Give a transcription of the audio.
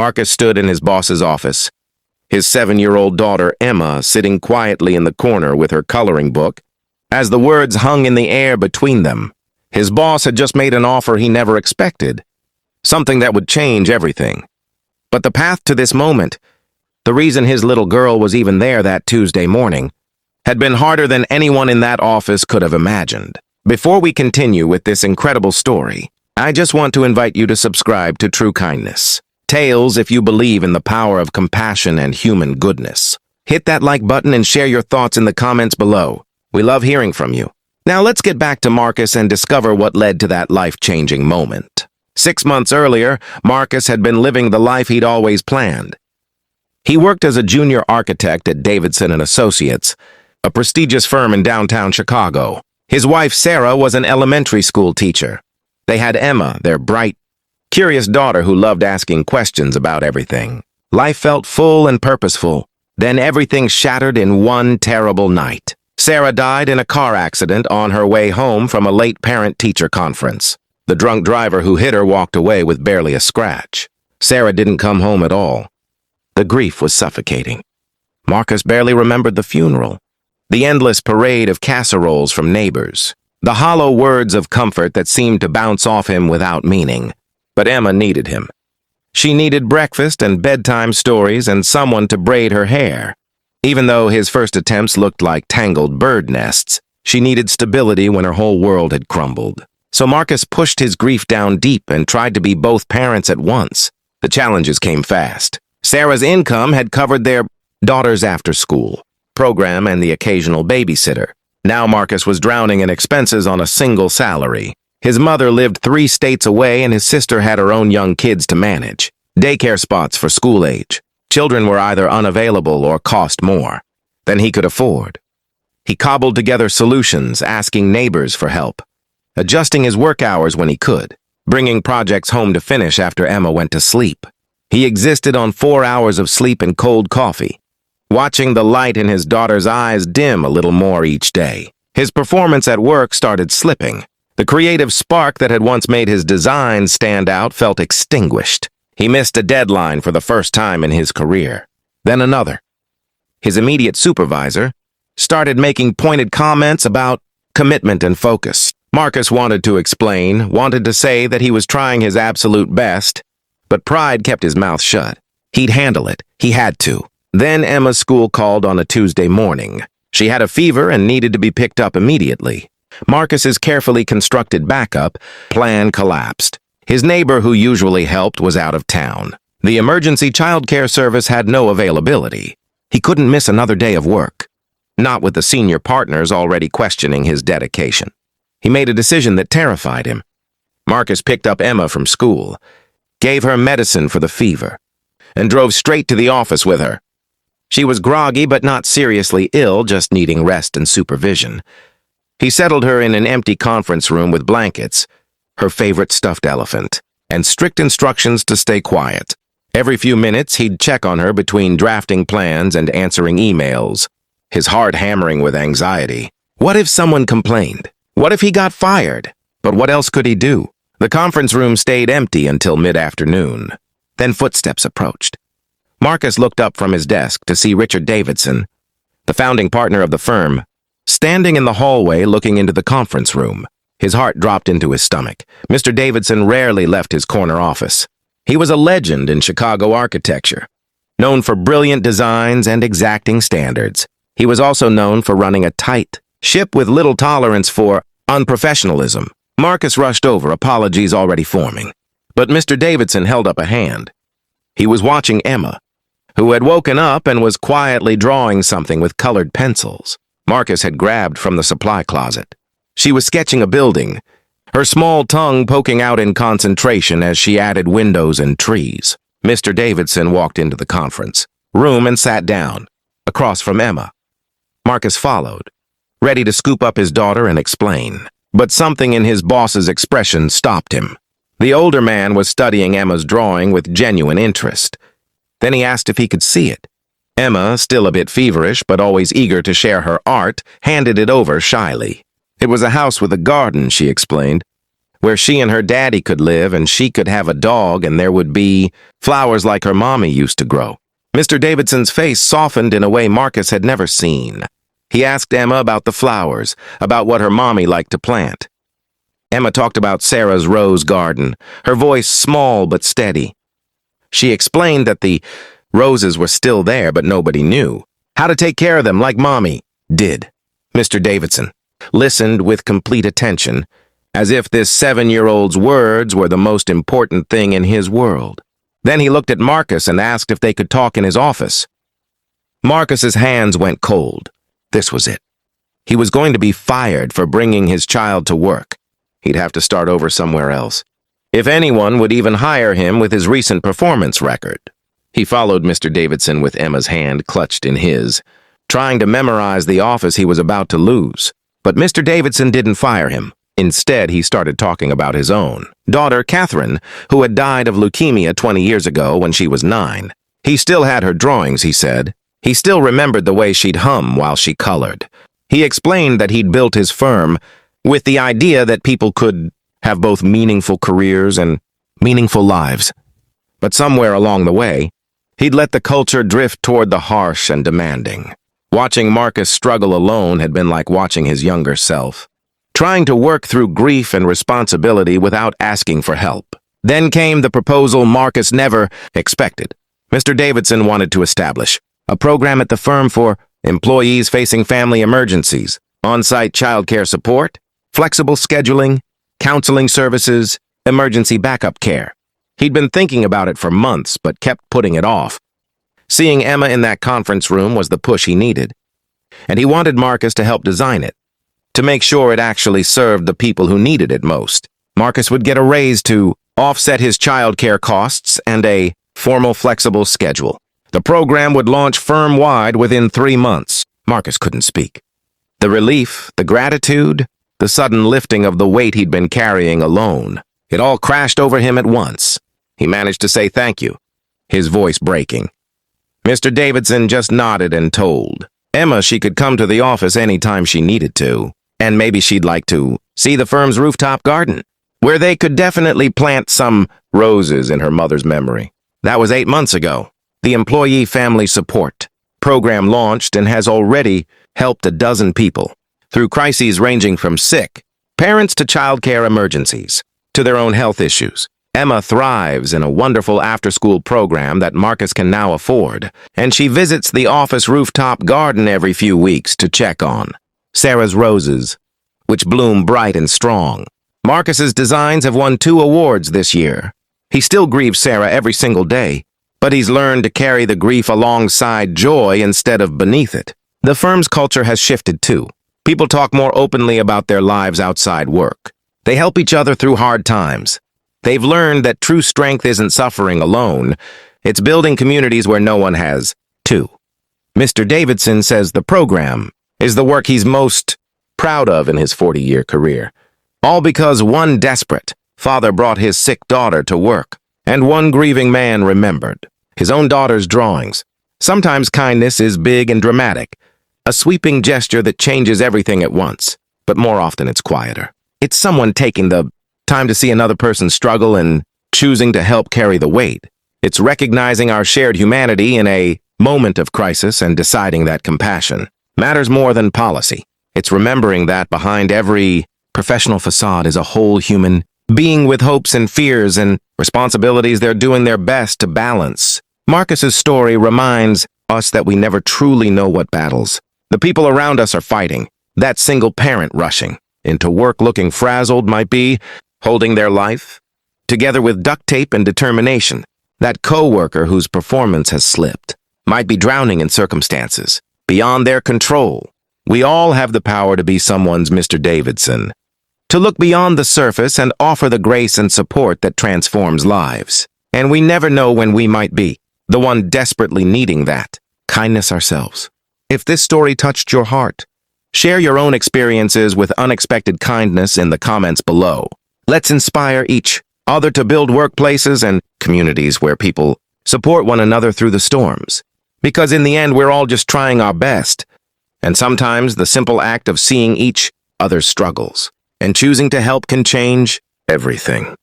Marcus stood in his boss's office, his 7-year-old daughter Emma sitting quietly in the corner with her coloring book. As the words hung in the air between them, his boss had just made an offer he never expected, something that would change everything. But the path to this moment, the reason his little girl was even there that Tuesday morning, had been harder than anyone in that office could have imagined. Before we continue with this incredible story, I just want to invite you to subscribe to True Kindness Tales if you believe in the power of compassion and human goodness. Hit that like button and share your thoughts in the comments below. We love hearing from you. Now let's get back to Marcus and discover what led to that life-changing moment. 6 months earlier, Marcus had been living the life he'd always planned. He worked as a junior architect at Davidson & Associates, a prestigious firm in downtown Chicago. His wife, Sarah, was an elementary school teacher. They had Emma, their bright, curious daughter who loved asking questions about everything. Life felt full and purposeful. Then everything shattered in one terrible night. Sarah died in a car accident on her way home from a late parent-teacher conference. The drunk driver who hit her walked away with barely a scratch. Sarah didn't come home at all. The grief was suffocating. Marcus barely remembered the funeral, the endless parade of casseroles from neighbors, the hollow words of comfort that seemed to bounce off him without meaning. But Emma needed him. She needed breakfast and bedtime stories and someone to braid her hair. Even though his first attempts looked like tangled bird nests, she needed stability when her whole world had crumbled. So Marcus pushed his grief down deep and tried to be both parents at once. The challenges came fast. Sarah's income had covered their daughter's after-school program and the occasional babysitter. Now Marcus was drowning in expenses on a single salary. His mother lived 3 states away and his sister had her own young kids to manage. Daycare spots for school age. Children were either unavailable or cost more than he could afford. He cobbled together solutions, asking neighbors for help, adjusting his work hours when he could, bringing projects home to finish after Emma went to sleep. He existed on 4 hours of sleep and cold coffee, watching the light in his daughter's eyes dim a little more each day. His performance at work started slipping. The creative spark that had once made his designs stand out felt extinguished. He missed a deadline for the first time in his career. Then another. His immediate supervisor started making pointed comments about commitment and focus. Marcus wanted to explain, wanted to say that he was trying his absolute best, but pride kept his mouth shut. He'd handle it. He had to. Then Emma's school called on a Tuesday morning. She had a fever and needed to be picked up immediately. Marcus's carefully constructed backup plan collapsed. His neighbor who usually helped was out of town. The emergency childcare service had no availability. He couldn't miss another day of work, not with the senior partners already questioning his dedication. He made a decision that terrified him. Marcus picked up Emma from school, gave her medicine for the fever, and drove straight to the office with her. She was groggy but not seriously ill, just needing rest and supervision. He settled her in an empty conference room with blankets, her favorite stuffed elephant, and strict instructions to stay quiet. Every few minutes, he'd check on her between drafting plans and answering emails, his heart hammering with anxiety. What if someone complained? What if he got fired? But what else could he do? The conference room stayed empty until mid-afternoon. Then footsteps approached. Marcus looked up from his desk to see Richard Davidson, the founding partner of the firm, standing in the hallway looking into the conference room. His heart dropped into his stomach. Mr. Davidson rarely left his corner office. He was a legend in Chicago architecture, known for brilliant designs and exacting standards. He was also known for running a tight ship with little tolerance for unprofessionalism. Marcus rushed over, apologies already forming. But Mr. Davidson held up a hand. He was watching Emma, who had woken up and was quietly drawing something with colored pencils. Marcus had grabbed from the supply closet. She was sketching a building, her small tongue poking out in concentration as she added windows and trees. Mr. Davidson walked into the conference room and sat down, across from Emma. Marcus followed, ready to scoop up his daughter and explain. But something in his boss's expression stopped him. The older man was studying Emma's drawing with genuine interest. Then he asked if he could see it. Emma, still a bit feverish but always eager to share her art, handed it over shyly. It was a house with a garden, she explained. where she and her daddy could live and she could have a dog and there would be flowers like her mommy used to grow. Mr. Davidson's face softened in a way Marcus had never seen. He asked Emma about the flowers, about what her mommy liked to plant. Emma talked about Sarah's rose garden, her voice small but steady. She explained that the roses were still there, but nobody knew how to take care of them like Mommy did. Mr. Davidson listened with complete attention, as if this 7-year-old's words were the most important thing in his world. Then he looked at Marcus and asked if they could talk in his office. Marcus's hands went cold. This was it. He was going to be fired for bringing his child to work. He'd have to start over somewhere else, if anyone would even hire him with his recent performance record. He followed Mr. Davidson with Emma's hand clutched in his, trying to memorize the office he was about to lose. But Mr. Davidson didn't fire him. Instead, he started talking about his own daughter, Catherine, who had died of leukemia 20 years ago when she was 9. He still had her drawings, he said. He still remembered the way she'd hum while she colored. He explained that he'd built his firm with the idea that people could have both meaningful careers and meaningful lives. But somewhere along the way, he'd let the culture drift toward the harsh and demanding. Watching Marcus struggle alone had been like watching his younger self, trying to work through grief and responsibility without asking for help. Then came the proposal Marcus never expected. Mr. Davidson wanted to establish a program at the firm for employees facing family emergencies, on-site childcare support, flexible scheduling, counseling services, emergency backup care. He'd been thinking about it for months, but kept putting it off. Seeing Emma in that conference room was the push he needed, and he wanted Marcus to help design it, to make sure it actually served the people who needed it most. Marcus would get a raise to offset his childcare costs and a formal flexible schedule. The program would launch firm-wide within 3 months. Marcus couldn't speak. The relief, the gratitude, the sudden lifting of the weight he'd been carrying alone. It all crashed over him at once. He managed to say thank you, his voice breaking. Mr. Davidson just nodded and told Emma she could come to the office anytime she needed to, and maybe she'd like to see the firm's rooftop garden, where they could definitely plant some roses in her mother's memory. That was 8 months ago. The Employee Family Support program launched and has already helped a dozen people through crises ranging from sick parents to childcare emergencies to their own health issues. Emma thrives in a wonderful after-school program that Marcus can now afford, and she visits the office rooftop garden every few weeks to check on Sarah's roses, which bloom bright and strong. Marcus's designs have won 2 awards this year. He still grieves Sarah every single day, but he's learned to carry the grief alongside joy instead of beneath it. The firm's culture has shifted too. People talk more openly about their lives outside work. They help each other through hard times. They've learned that true strength isn't suffering alone. It's building communities where no one has to. Mr. Davidson says the program is the work he's most proud of in his 40-year career. All because one desperate father brought his sick daughter to work, and one grieving man remembered his own daughter's drawings. Sometimes kindness is big and dramatic, a sweeping gesture that changes everything at once, but more often it's quieter. It's someone taking the time to see another person struggle and choosing to help carry the weight. It's recognizing our shared humanity in a moment of crisis and deciding that compassion matters more than policy. It's remembering that behind every professional facade is a whole human being with hopes and fears and responsibilities they're doing their best to balance. Marcus's story reminds us that we never truly know what battles the people around us are fighting. That single parent rushing into work looking frazzled might be holding their life together with duct tape and determination. That coworker whose performance has slipped might be drowning in circumstances beyond their control. We all have the power to be someone's Mr. Davidson, to look beyond the surface and offer the grace and support that transforms lives. And we never know when we might be the one desperately needing that kindness ourselves. If this story touched your heart, share your own experiences with unexpected kindness in the comments below. Let's inspire each other to build workplaces and communities where people support one another through the storms. Because in the end, we're all just trying our best. And sometimes the simple act of seeing each other's struggles and choosing to help can change everything.